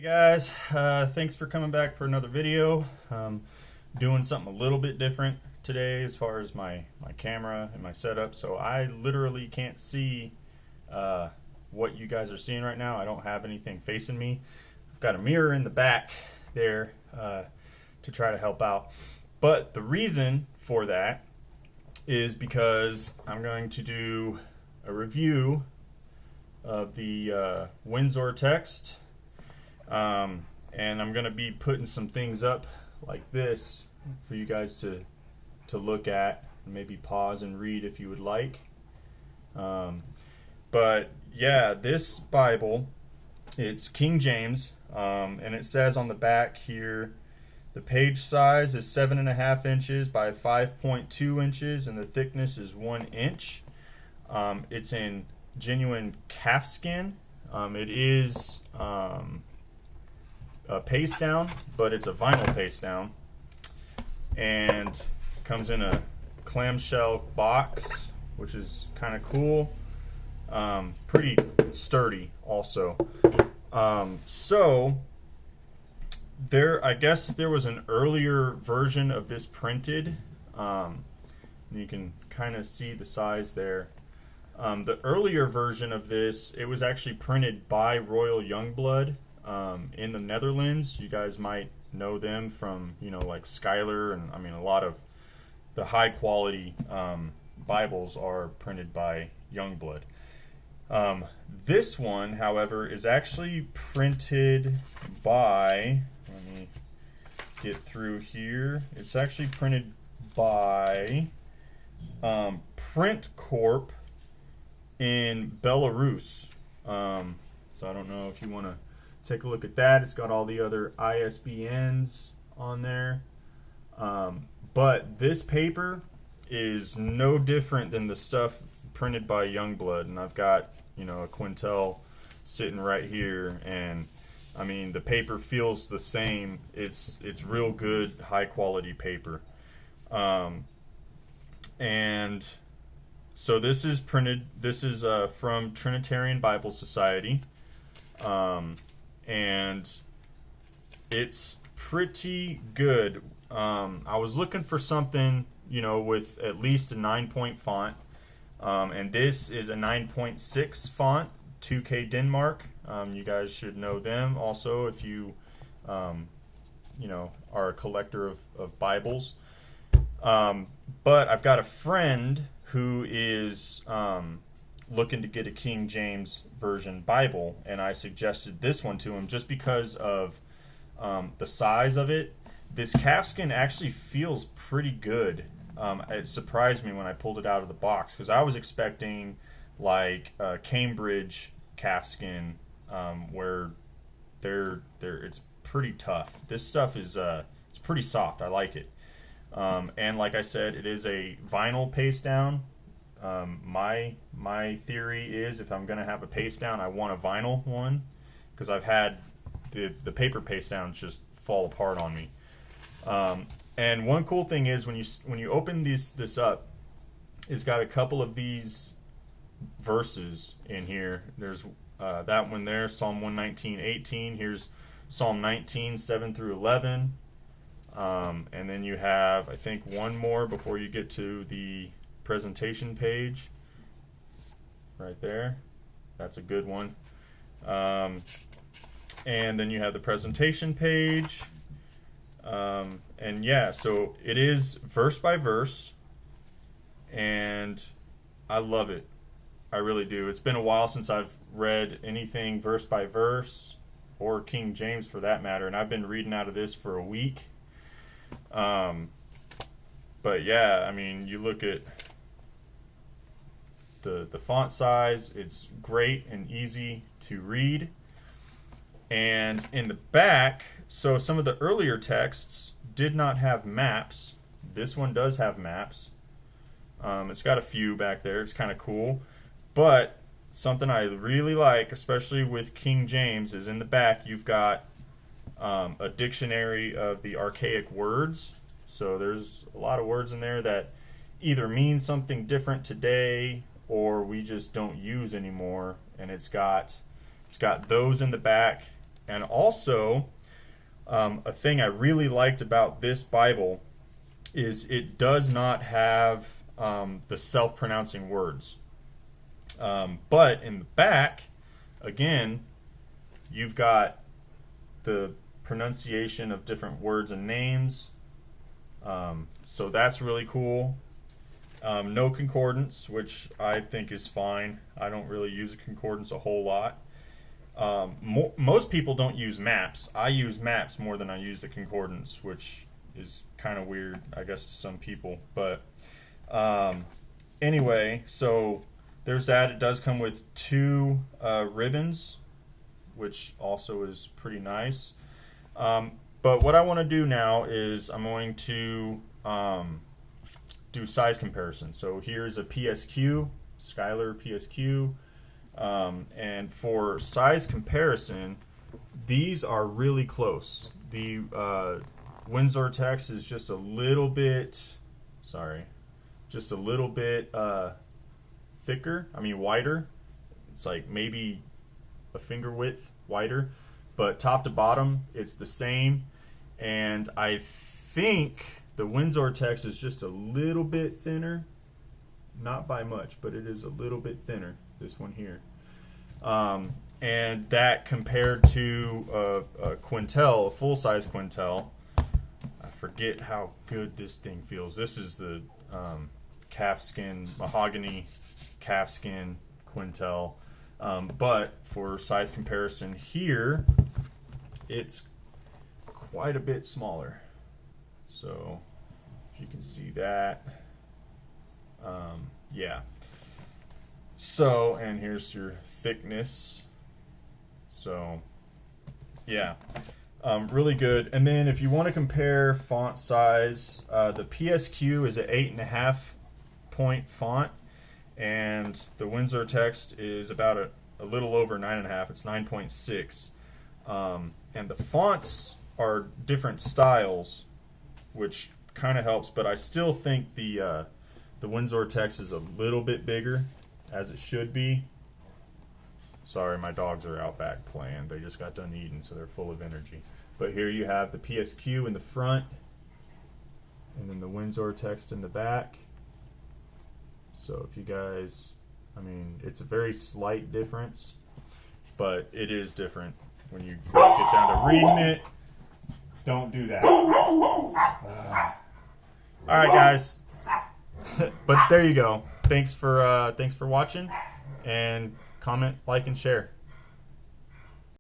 Hey guys, thanks for coming back for another video. Doing something a little bit different today as far as my camera and my setup. So I literally can't see what you guys are seeing right now. I don't have anything facing me. I've got a mirror in the back there to try to help out. But the reason for that is because I'm going to do a review of the Windsor Text. And I'm going to be putting some things up like this for you guys to look at and maybe pause and read if you would like. But yeah, this Bible, it's King James, and it says on the back here, the page size is 7.5 inches by 5.2 inches, and the thickness is 1 inch. It's in genuine calf skin. It is a paste down, but it's a vinyl paste down, and comes in a clamshell box, which is kind of cool. Pretty sturdy also. So I guess there was an earlier version of this printed. You can kind of see the size there. The earlier version of this, it was actually printed by Royal Youngblood in the Netherlands. You guys might know them from, like Schuyler, and I mean a lot of the high quality Bibles are printed by Youngblood. This one, however, is actually printed by, let me get through here, it's actually printed by Corp in Belarus. So I don't know if you want to take a look at that. It's got all the other ISBNs on there. But this paper is no different than the stuff printed by Youngblood. And I've got, a quintel sitting right here. And I mean, the paper feels the same. It's real good, high quality paper. And so this is printed, this is from Trinitarian Bible Society. And it's pretty good. I was looking for something, with at least a 9-point font. And this is a 9.6 font, 2K Denmark. You guys should know them also if you, are a collector of Bibles. But I've got a friend who is looking to get a King James Version Bible, and I suggested this one to him just because of the size of it. This calfskin actually feels pretty good. It surprised me when I pulled it out of the box, because I was expecting like Cambridge calfskin, where it's pretty tough. This stuff is it's pretty soft. I like it. And like I said, it is a vinyl paste down. My theory is, if I'm going to have a paste down, I want a vinyl one, because I've had the paper paste downs just fall apart on me. And one cool thing is, when you open this up, it's got a couple of these verses in here. There's that one there, Psalm 119:18. Here's Psalm 19:7 through 11. And then you have, I think, one more before you get to the presentation page. Right there. That's a good one. And then you have the presentation page. And yeah, so it is verse by verse. And I love it. I really do. It's been a while since I've read anything verse by verse, or King James for that matter. And I've been reading out of this for a week. But yeah, I mean, you look at the font size, it's great and easy to read. And in the back, so some of the earlier texts did not have maps. This one does have maps. It's got a few back there. It's kind of cool. But something I really like, especially with King James, is in the back you've got a dictionary of the archaic words. So there's a lot of words in there that either mean something different today, or we just don't use anymore. And it's got those in the back, And also, a thing I really liked about this Bible is it does not have the self-pronouncing words. But in the back, again, you've got the pronunciation of different words and names. So that's really cool. No concordance, which I think is fine. I don't really use a concordance a whole lot. Most people don't use maps. I use maps more than I use the concordance, which is kind of weird, I guess, to some people. But anyway, so there's that. It does come with 2 ribbons, which also is pretty nice. But what I want to do now is I'm going to do size comparison. So here's a PSQ, Skylar PSQ. And for size comparison, these are really close. The Windsor Text is just a little bit, thicker, wider. It's like maybe a finger width wider, but top to bottom it's the same. And I think the Windsor Text is just a little bit thinner, not by much, but it is a little bit thinner, this one here. And that compared to a Quintel, a full-size Quintel, I forget how good this thing feels. This is the calfskin, mahogany calfskin Quintel. But for size comparison here, it's quite a bit smaller. So if you can see that, yeah. So, and here's your thickness. So, yeah, really good. And then if you want to compare font size, the PSQ is an 8.5 point font, and the Windsor Text is about a little over 9.5. It's 9.6. And the fonts are different styles, which kind of helps, but I still think the Windsor Text is a little bit bigger, as it should be. Sorry, my dogs are out back playing. They just got done eating, so they're full of energy. But here you have the PSQ in the front, and then the Windsor Text in the back. So if you guys, it's a very slight difference, but it is different. When you get down to reading it, don't do that. All right, guys. But there you go. Thanks for watching, and comment, like, and share.